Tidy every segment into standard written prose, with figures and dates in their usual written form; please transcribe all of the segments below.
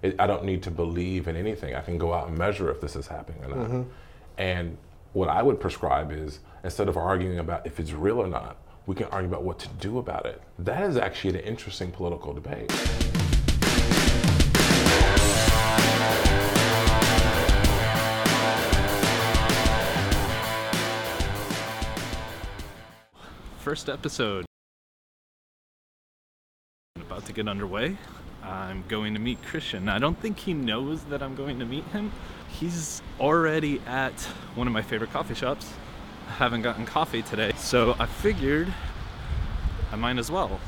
I don't need to believe in anything. I can go out and measure if this is happening or not. And what I would prescribe is, instead of arguing about if it's real or not, we can argue about what to do about it. That is actually an interesting political debate. First episode about to get underway. I'm going to meet Kristian. I don't think he knows that I'm going to meet him. He's already at one of my favorite coffee shops. I haven't gotten coffee today, so I figured I might as well.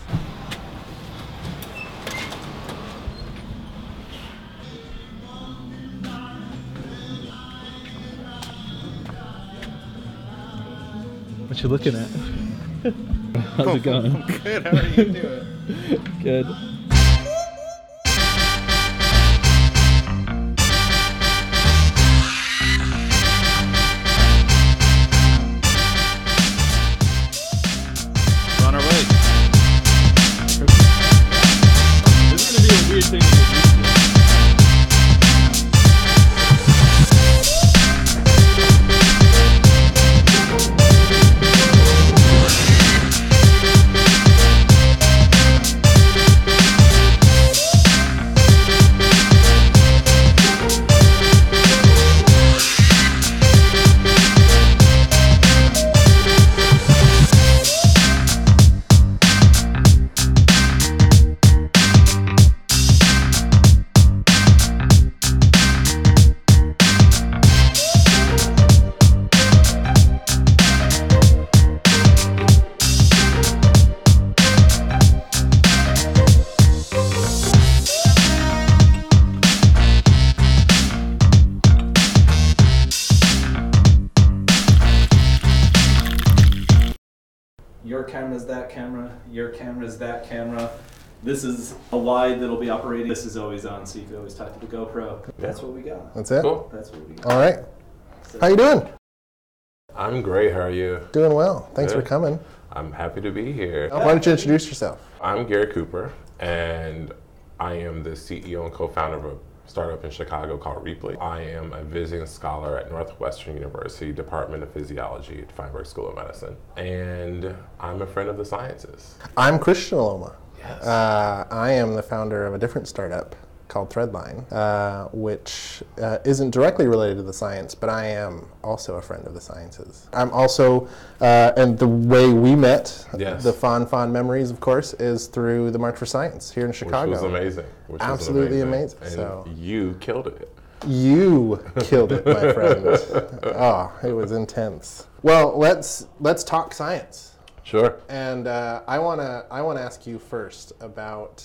What you looking at? How's it going? Good, how are you doing? Good. We're on our way. This is gonna be a weird thing to get used to. Your camera's that camera, your camera's that camera. This is a wide that'll be operating. This is always on, so you can always talk to the GoPro. That's what we got. That's it? Cool. That's what we got. All right. So, How you doing? I'm great, how are you? Doing well. Thanks Good. for coming. I'm happy to be here. Why don't you introduce yourself? I'm Garry Cooper, and I am the CEO and co-founder of a startup in Chicago called Rheaply. I am a visiting scholar at Northwestern University, Department of Physiology at Feinberg School of Medicine. And I'm a friend of the sciences. I'm Kristian Aloma. Yes. I am the founder of a different startup called Threadline, which isn't directly related to the science, but I am also a friend of the sciences. I'm also, and the way we met, Yes. the fond memories, of course, is through the March for Science here in Chicago. Which was amazing. Absolutely amazing. And So you killed it. you killed it, my friend. Oh, it was intense. Well, let's talk science. Sure. And I wanna ask you first about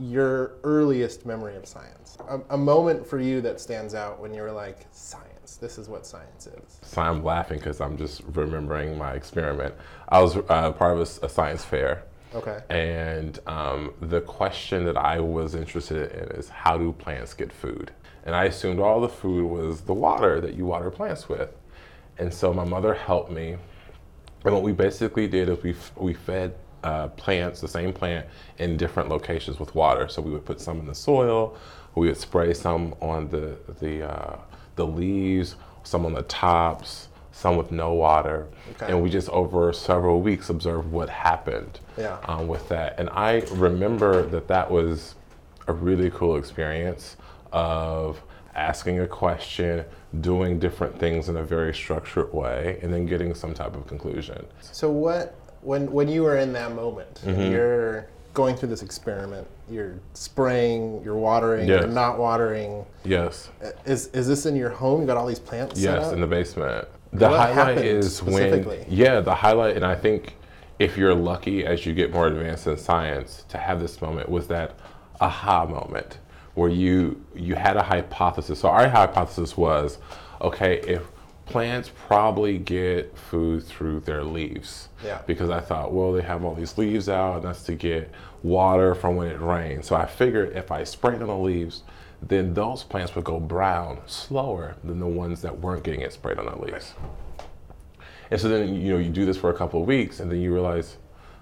your earliest memory of science. A moment for you that stands out when you were like, science, this is what science is. So I'm laughing because I'm just remembering my experiment. I was part of a science fair. Okay. And the question that I was interested in is, how do plants get food? And I assumed all the food was the water that you water plants with. And so my mother helped me. And what we basically did is we fed plants, the same plant, in different locations with water. So we would put some in the soil, we would spray some on the leaves, some on the tops, some with no water. Okay. And we just over several weeks observed what happened with that. And I remember that was a really cool experience of asking a question, doing different things in a very structured way, and then getting some type of conclusion. So when you were in that moment, and you're going through this experiment, you're spraying, you're watering, Yes. you're not watering. Yes. Is this in your home? You got all these plants set Yes, up? in the basement. The What highlight happened is specifically? the highlight, and I think if you're lucky as you get more advanced in science to have this moment, was that aha moment where you had a hypothesis. So our hypothesis was, okay, if plants probably get food through their leaves. Yeah. Because I thought, well, they have all these leaves out, and that's to get water from when it rains. So I figured if I sprayed on the leaves, then those plants would go brown slower than the ones that weren't getting it sprayed on the leaves. And so then, you do this for a couple of weeks, and then you realize,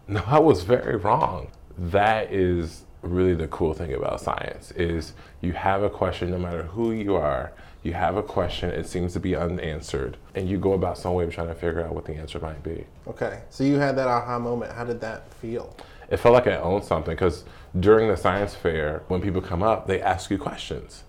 no, I was very wrong. That is really the cool thing about science is you have a question, no matter who you are, you have a question, it seems to be unanswered, and you go about some way of trying to figure out what the answer might be. Okay, so you had that aha moment. How did that feel? It felt like I owned something, because during the science fair, when people come up, they ask you questions,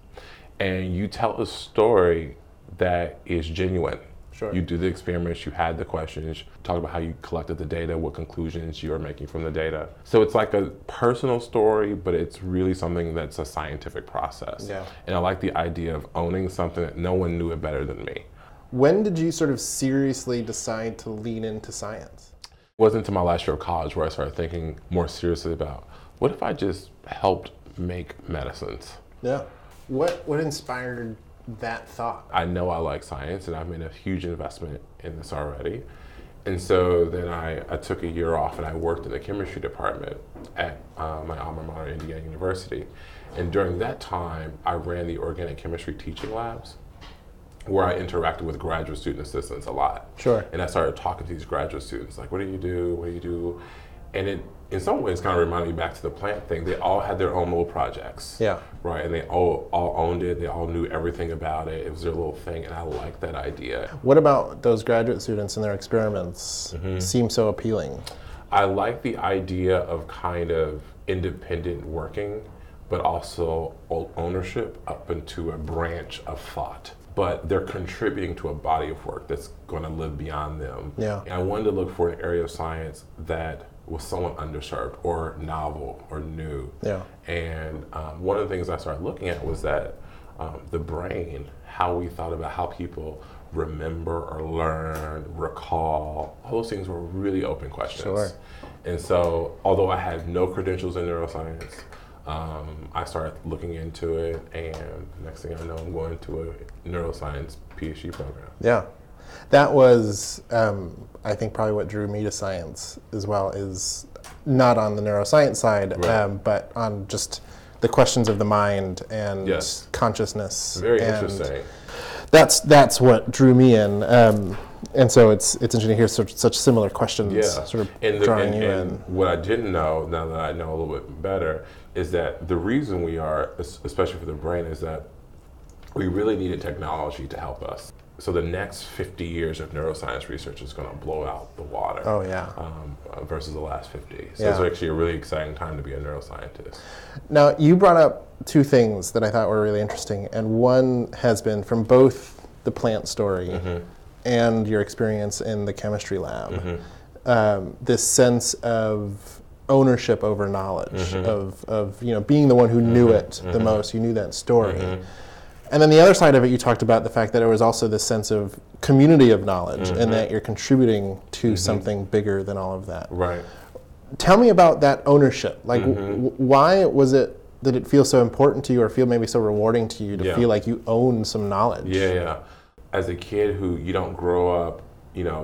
and you tell a story that is genuine. Sure. You do the experiments, you had the questions, talk about how you collected the data, what conclusions you are making from the data. So it's like a personal story, but it's really something that's a scientific process. Yeah. And I like the idea of owning something that no one knew it better than me. When did you sort of seriously decide to lean into science? It wasn't until my last year of college where I started thinking more seriously about, what if I just helped make medicines? Yeah. What inspired that thought? I know I like science, and I've made a huge investment in this already. And so then I took a year off, and I worked in the chemistry department at my alma mater, Indiana University. And during that time, I ran the organic chemistry teaching labs, where I interacted with graduate student assistants a lot. Sure. And I started talking to these graduate students, like, what do you do? What do you do? And it, in some ways, kind of reminded me back to the plant thing. They all had their own little projects. Yeah. Right, and they all owned it. They all knew everything about it. It was their little thing, and I liked that idea. What about those graduate students and their experiments seem so appealing? I like the idea of kind of independent working, but also ownership up into a branch of thought. But they're contributing to a body of work that's going to live beyond them. Yeah. And I wanted to look for an area of science that was somewhat underserved or novel or new. Yeah. And one of the things I started looking at was that the brain, how we thought about how people remember or learn, recall, all those things were really open questions. Sure. And so, although I had no credentials in neuroscience, I started looking into it, and next thing I know, I'm going to a neuroscience PhD program. Yeah. That was, I think, probably what drew me to science as well, is not on the neuroscience side, Right. but on just the questions of the mind and Yes. consciousness. Very And interesting. That's what drew me in. And so it's interesting to hear such similar questions Yeah. sort of And drawing you and in. what I didn't know, now that I know a little bit better, is that the reason we are, especially for the brain, is that we really needed technology to help us. So the next 50 years of neuroscience research is going to blow out the water. Oh, yeah. Versus the last 50. So Yeah. it's actually a really exciting time to be a neuroscientist. Now, you brought up two things that I thought were really interesting, and one has been from both the plant story and your experience in the chemistry lab, this sense of ownership over knowledge, of being the one who knew it the most, you knew that story. And then the other side of it, you talked about the fact that there was also this sense of community of knowledge and that you're contributing to something bigger than all of that. Right. Tell me about that ownership. Like, why did it feel so important to you, or feel maybe so rewarding to you to feel like you own some knowledge? Yeah. As a kid who you don't grow up,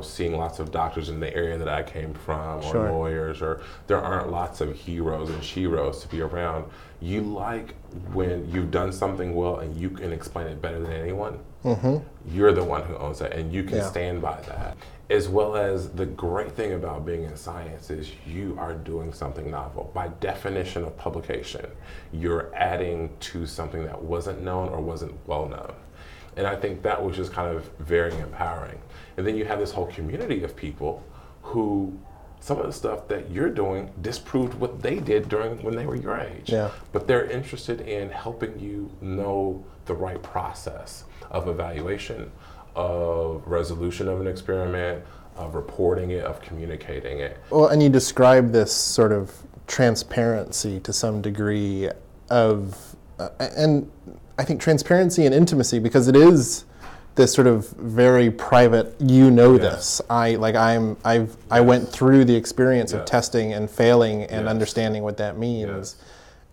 seeing lots of doctors in the area that I came from, or Sure. lawyers, or there aren't lots of heroes and sheroes to be around. You like when you've done something well and you can explain it better than anyone. You're the one who owns that, and you can stand by that. As well as the great thing about being in science is you are doing something novel. By definition of publication, you're adding to something that wasn't known or wasn't well known. And I think that was just kind of very empowering. And then you have this whole community of people who, some of the stuff that you're doing disproved what they did when they were your age. Yeah. But they're interested in helping you know the right process of evaluation, of resolution of an experiment, of reporting it, of communicating it. Well, and you describe this sort of transparency to some degree of, and I think transparency and intimacy, because it is this sort of very private, this. I went through the experience of testing and failing and understanding what that means.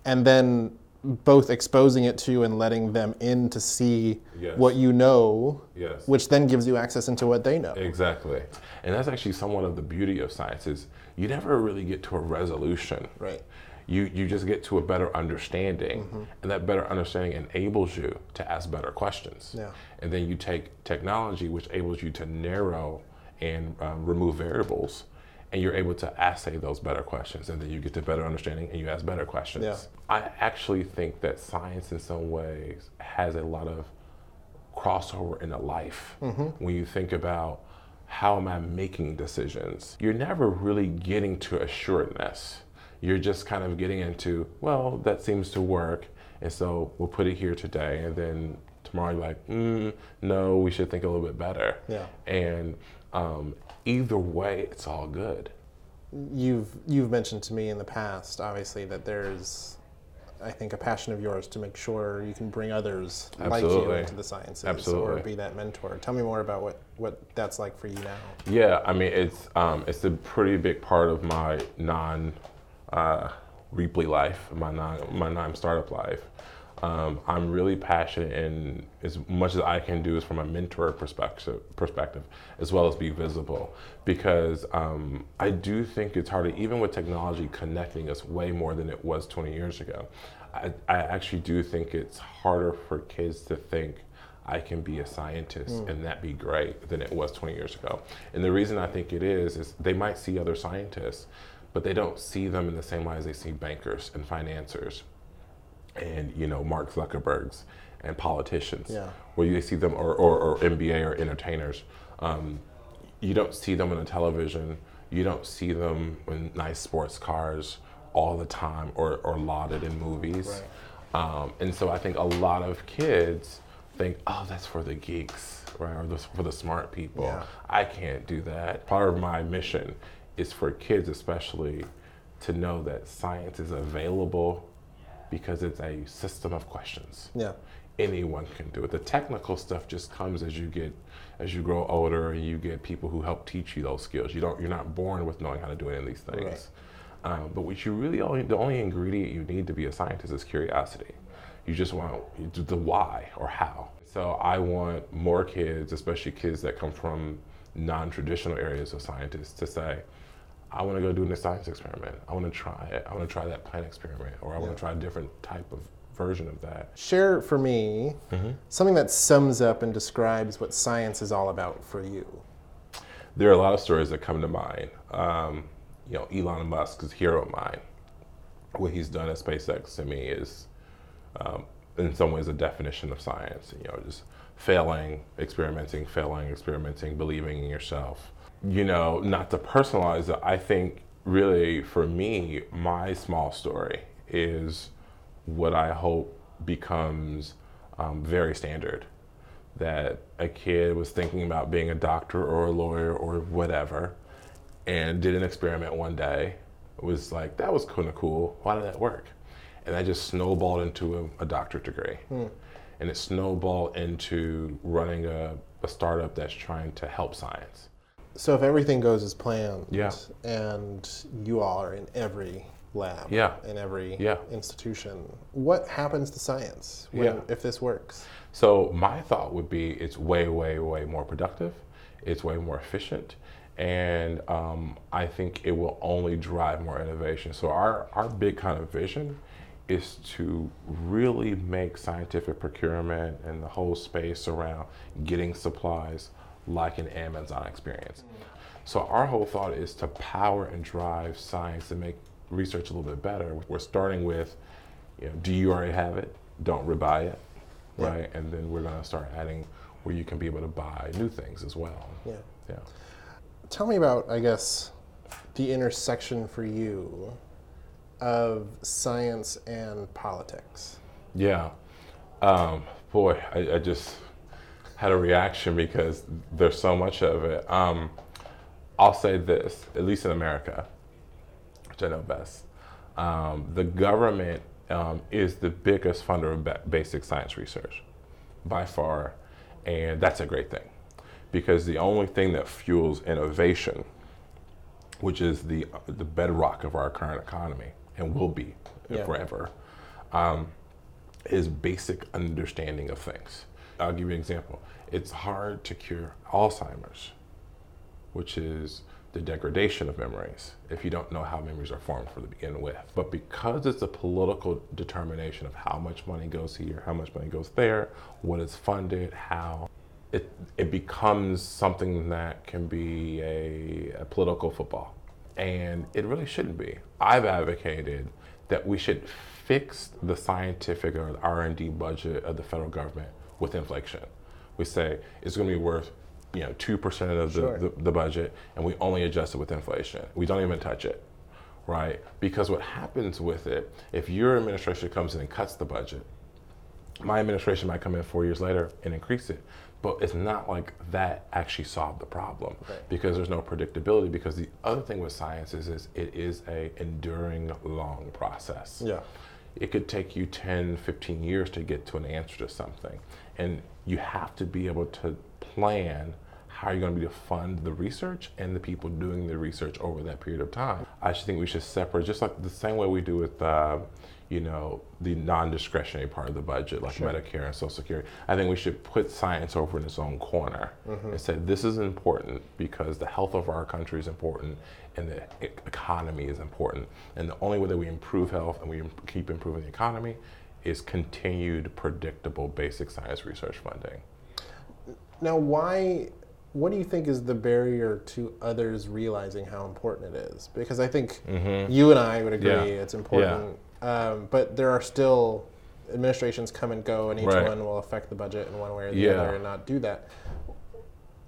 And then both exposing it to and letting them in to see what you know, which then gives you access into what they know. Exactly. And that's actually somewhat of the beauty of science, is you never really get to a resolution. Right. You just get to a better understanding, and that better understanding enables you to ask better questions. Yeah. And then you take technology, which enables you to narrow and remove variables, and you're able to assay those better questions, and then you get to better understanding and you ask better questions. Yeah. I actually think that science in some ways has a lot of crossover into life. When you think about how am I making decisions, you're never really getting to assuredness. You're just kind of getting into, well, that seems to work, and so we'll put it here today, and then tomorrow you're like, no, we should think a little bit better. Yeah. And either way, it's all good. You've mentioned to me in the past, obviously, that there's, I think, a passion of yours to make sure you can bring others like you into the sciences, or be that mentor. Tell me more about what that's like for you now. Yeah, I mean, it's a pretty big part of my Rheaply life, my non-startup life. I'm really passionate, and as much as I can do is from a mentor perspective, as well as be visible, because I do think it's harder, even with technology connecting us way more than it was 20 years ago. I actually do think it's harder for kids to think I can be a scientist and that be great than it was 20 years ago. And the reason I think it is they might see other scientists, but they don't see them in the same way as they see bankers and financiers and, you know, Mark Zuckerbergs and politicians, where you see them, or NBA or entertainers. You don't see them on the television. You don't see them in nice sports cars all the time, or lauded in movies. Right. And so I think a lot of kids think, oh, that's for the geeks, right? Or for the smart people. Yeah. I can't do that. Part of my mission is for kids especially to know that science is available because it's a system of questions. Yeah. Anyone can do it. The technical stuff just comes as you grow older, and you get people who help teach you those skills. You're not born with knowing how to do any of these things. Right. But what you really the only ingredient you need to be a scientist is curiosity. You just want the why or how. So I want more kids, especially kids that come from non-traditional areas of scientists, to say, I want to go do this science experiment. I want to try it. I want to try that plant experiment, or I want to try a different type of version of that. Share for me something that sums up and describes what science is all about for you. There are a lot of stories that come to mind. You know, Elon Musk is a hero of mine. What he's done at SpaceX to me is, in some ways, a definition of science. You know, just failing, experimenting, believing in yourself. You know, not to personalize it, I think really for me, my small story is what I hope becomes very standard. That a kid was thinking about being a doctor or a lawyer or whatever, and did an experiment one day. It was like, that was kind of cool. Why did that work? And that just snowballed into a doctorate degree. And it snowballed into running a startup that's trying to help science. So if everything goes as planned, and you all are in every lab, in every institution, what happens to science if this works? So my thought would be it's way, way, way more productive. It's way more efficient. And I think it will only drive more innovation. So our big kind of vision is to really make scientific procurement and the whole space around getting supplies like an Amazon experience. So our whole thought is to power and drive science and make research a little bit better. We're starting with, you know, do you already have it? Don't rebuy it, right? And then we're gonna start adding where you can be able to buy new things as well. Yeah. Tell me about, I guess, the intersection for you of science and politics. Yeah. Boy, I just had a reaction because there's so much of it. I'll say this, at least in America, which I know best, the government is the biggest funder of basic science research by far, and that's a great thing, because the only thing that fuels innovation, which is the bedrock of our current economy and will be forever, is basic understanding of things. I'll give you an example. It's hard to cure Alzheimer's, which is the degradation of memories, if you don't know how memories are formed to begin with. But because it's a political determination of how much money goes here, how much money goes there, what is funded, how, it becomes something that can be a political football. And it really shouldn't be. I've advocated that we should fix the scientific or the R&D budget of the federal government with inflation. We say it's going to be worth 2% of the budget, and we only adjust it with inflation. We don't even touch it, right? Because what happens with it, if your administration comes in and cuts the budget, my administration might come in 4 years later and increase it. But it's not like that actually solved the problem, because there's no predictability. Because the other thing with science is it is a enduring long process. Yeah. It could take you 10, 15 years to get to an answer to something. And you have to be able to plan how you're going to be to fund the research and the people doing the research over that period of time. I just think we should separate, just like the same way we do with the non-discretionary part of the budget, like Medicare and Social Security. I think we should put science over in its own corner and say this is important because the health of our country is important and the economy is important. And the only way that we improve health and we keep improving the economy is continued, predictable, basic science research funding. Now, what do you think is the barrier to others realizing how important it is? Because I think you and I would agree it's important. But there are still administrations come and go, and each one will affect the budget in one way or the other and not do that.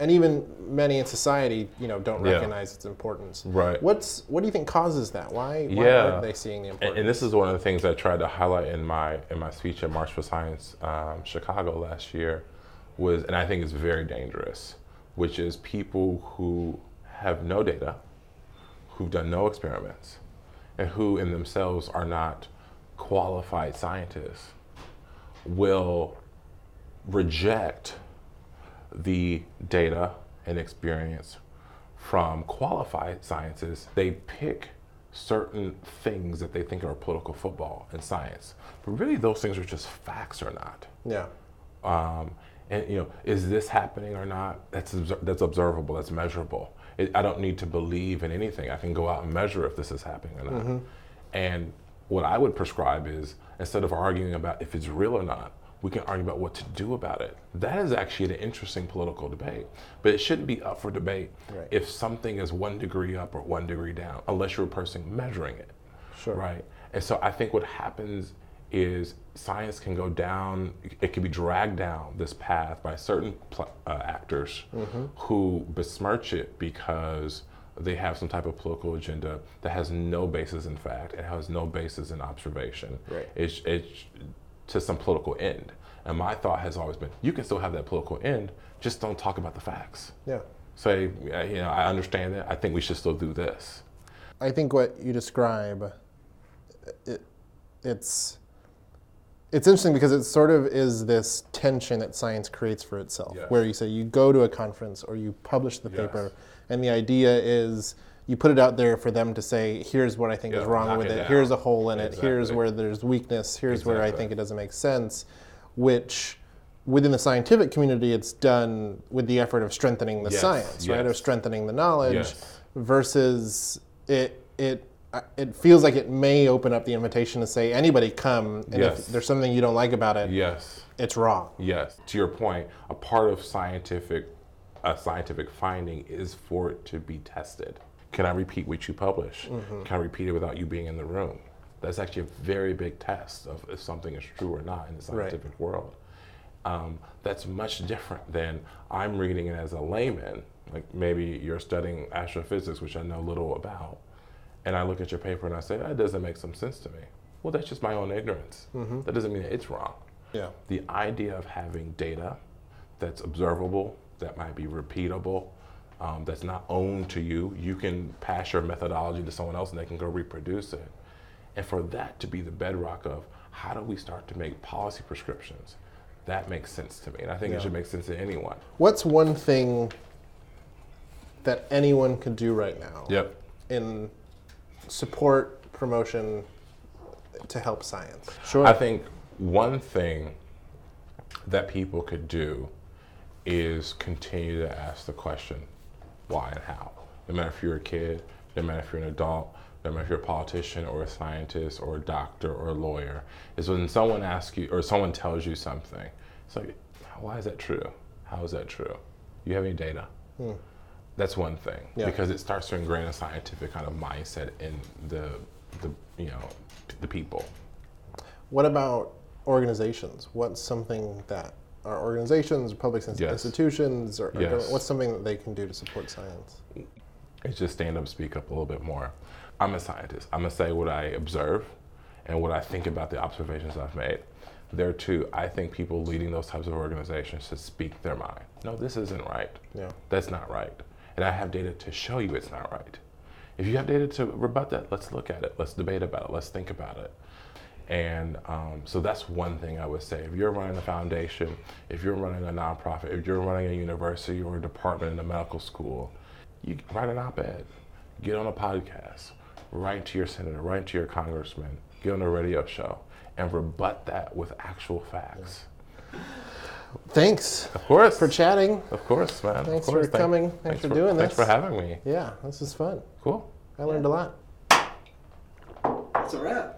And even many in society, don't recognize its importance. Right. What do you think causes that? Why aren't they seeing the importance? And this is one of the things I tried to highlight in my speech at March for Science, Chicago last year, and I think it's very dangerous, which is people who have no data, who've done no experiments, and who in themselves are not qualified scientists will reject the data and experience from qualified scientists. They pick certain things that they think are political football in science, but really those things are just facts or not. Yeah. And is this happening or not? That's observable, that's measurable. I don't need to believe in anything. I can go out and measure if this is happening or not. And what I would prescribe is, instead of arguing about if it's real or not, we can argue about what to do about it. That is actually an interesting political debate, but it shouldn't be up for debate if something is 1 degree up or 1 degree down, unless you're a person measuring it, right? And so I think what happens is science can go down, it can be dragged down this path by certain actors who besmirch it because they have some type of political agenda that has no basis in fact, it has no basis in observation. It's to some political end. And my thought has always been, you can still have that political end, just don't talk about the facts. Say, I understand that, I think we should still do this. I think what you describe, it's interesting because it sort of is this tension that science creates for itself, where you say you go to a conference or you publish the paper, and the idea is you put it out there for them to say, here's what I think is wrong with it, here's a hole in it, here's where there's weakness, here's where I think it doesn't make sense, which within the scientific community it's done with the effort of strengthening the science, right, or strengthening the knowledge, versus it feels like it may open up the invitation to say anybody come, and if there's something you don't like about it, it's wrong. To your point, a part of scientific finding is for it to be tested. Can I repeat what you publish? Can I repeat it without you being in the room? That's actually a very big test of if something is true or not in the scientific world. That's much different than I'm reading it as a layman, like maybe you're studying astrophysics, which I know little about, and I look at your paper and I say, that doesn't make some sense to me. Well, that's just my own ignorance. That doesn't mean that it's wrong. The idea of having data that's observable, that might be repeatable, that's not owned to you, you can pass your methodology to someone else and they can go reproduce it. And for that to be the bedrock of how do we start to make policy prescriptions, that makes sense to me. And I think it should make sense to anyone. What's one thing that anyone could do right now in support, promotion, to help science? I think one thing that people could do is continue to ask the question, why and how? No matter if you're a kid, no matter if you're an adult, no matter if you're a politician or a scientist or a doctor or a lawyer, is when someone asks you or someone tells you something, it's like, why is that true? How is that true? Do you have any data? That's one thing, Yeah. because it starts to ingrain a scientific kind of mindset in the people. What about organizations? What's something that our organizations, public Yes. institutions, or Yes. what's something that they can do to support science? It's just stand up, speak up a little bit more. I'm a scientist. I'm gonna say what I observe and what I think about the observations I've made. There too, I think people leading those types of organizations should speak their mind. No, this isn't right. Yeah. That's not right. And I have data to show you it's not right. If you have data to rebut that, let's look at it. Let's debate about it. Let's think about it. And so that's one thing I would say. If you're running a foundation, if you're running a nonprofit, if you're running a university or a department in a medical school, you write an op-ed, get on a podcast, write to your senator, write to your congressman, get on a radio show, and rebut that with actual facts. Thanks Of course. for chatting. Of course, man. Thanks of course. for coming. Thanks for doing Thanks this. for having me. Yeah, this is fun. Cool. I learned a lot. That's a wrap.